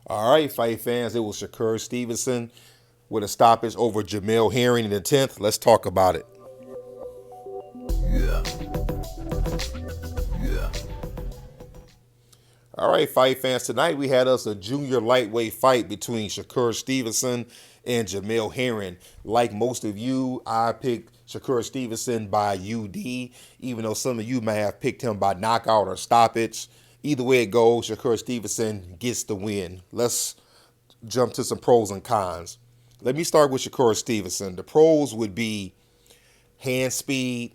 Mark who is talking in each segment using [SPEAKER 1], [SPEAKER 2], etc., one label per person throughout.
[SPEAKER 1] All right, fight fans, it was Shakur Stevenson with a stoppage over Jamel Herring in the 10th. Let's talk about it. All right, fight fans, tonight we had us a junior lightweight fight between Shakur Stevenson and Jamel Herring. Like most of you, I picked Shakur Stevenson by UD, even though some of you may have picked him by knockout or stoppage. Either way it goes, Shakur Stevenson gets the win. Let's jump to some pros and cons. Let me start with Shakur Stevenson. The pros would be hand speed,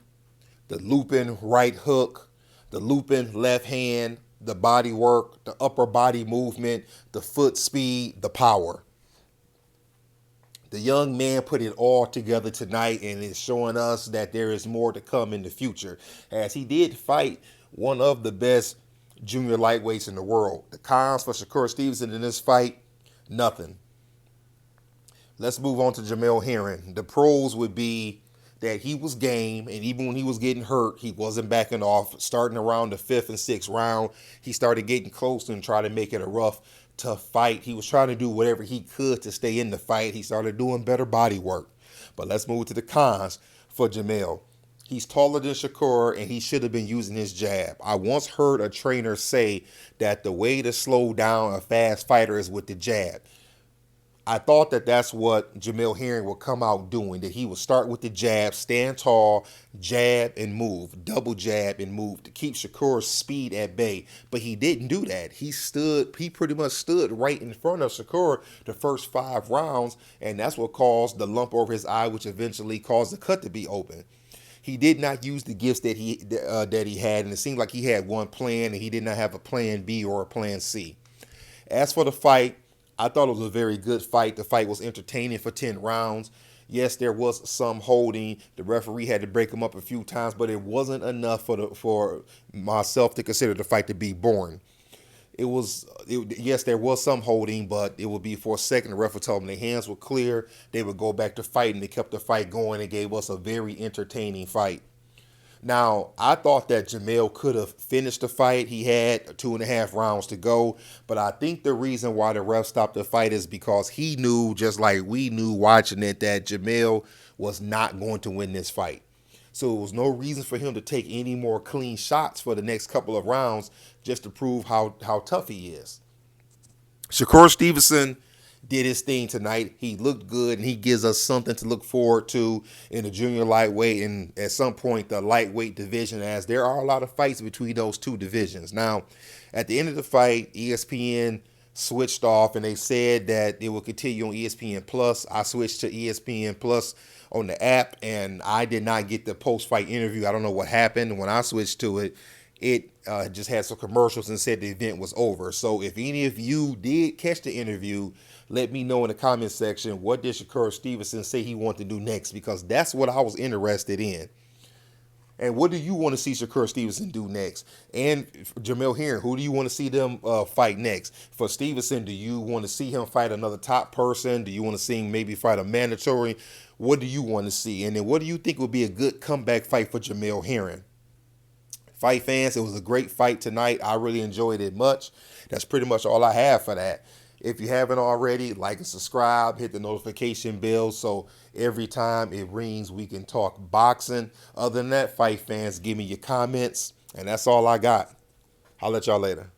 [SPEAKER 1] the looping right hook, the looping left hand, the body work, the upper body movement, the foot speed, the power. The young man put it all together tonight and is showing us that there is more to come in the future, as he did fight one of the best junior lightweights in the world. The cons for Shakur Stevenson in this fight, nothing. Let's move on to Jamel Herring. The pros would be that he was game, and even when he was getting hurt, he wasn't backing off. Starting around the fifth and sixth round, he started getting close and trying to make it a rough, tough fight. He was trying to do whatever he could to stay in the fight. He started doing better body work. But let's move to the cons for Jamel. He's taller than Shakur, and he should have been using his jab. I once heard a trainer say that the way to slow down a fast fighter is with the jab. I thought that that's what Jamel Herring would come out doing, that he would start with the jab, stand tall, jab and move, double jab and move to keep Shakur's speed at bay. But he didn't do that. He pretty much stood right in front of Shakur the first 5 rounds, and that's what caused the lump over his eye, which eventually caused the cut to be open. He did not use the gifts that he had, and it seemed like he had one plan, and he did not have a plan B or a plan C. As for the fight, I thought it was a very good fight. The fight was entertaining for 10 rounds. Yes, there was some holding. The referee had to break him up a few times, but it wasn't enough for myself to consider the fight to be boring. Yes, there was some holding, but it would be for a second. The referee told them their hands were clear. They would go back to fighting. They kept the fight going and gave us a very entertaining fight. Now, I thought that Jamel could have finished the fight. He had 2.5 rounds to go, but I think the reason why the ref stopped the fight is because he knew, just like we knew watching it, that Jamel was not going to win this fight. So there was no reason for him to take any more clean shots for the next couple of rounds just to prove how tough he is. Shakur Stevenson did his thing tonight. He looked good, and he gives us something to look forward to in the junior lightweight and at some point the lightweight division, as there are a lot of fights between those two divisions. Now, at the end of the fight, ESPN switched off, and they said that it will continue on ESPN Plus. I switched to ESPN Plus on the app, and I did not get the post-fight interview. I don't know what happened. When I switched to it, it just had some commercials and said the event was over. So if any of you did catch the interview, let me know in the comment section, what did Shakur Stevenson say he wanted to do next? Because that's what I was interested in. And what do you want to see Shakur Stevenson do next? And Jamel Herring, who do you want to see them fight next? For Stevenson, do you want to see him fight another top person? Do you want to see him maybe fight a mandatory? What do you want to see? And then what do you think would be a good comeback fight for Jamel Herring? Fight fans, it was a great fight tonight. I really enjoyed it much. That's pretty much all I have for that. If you haven't already, like and subscribe, hit the notification bell so every time it rings, we can talk boxing. Other than that, fight fans, give me your comments, and that's all I got. I'll let y'all later.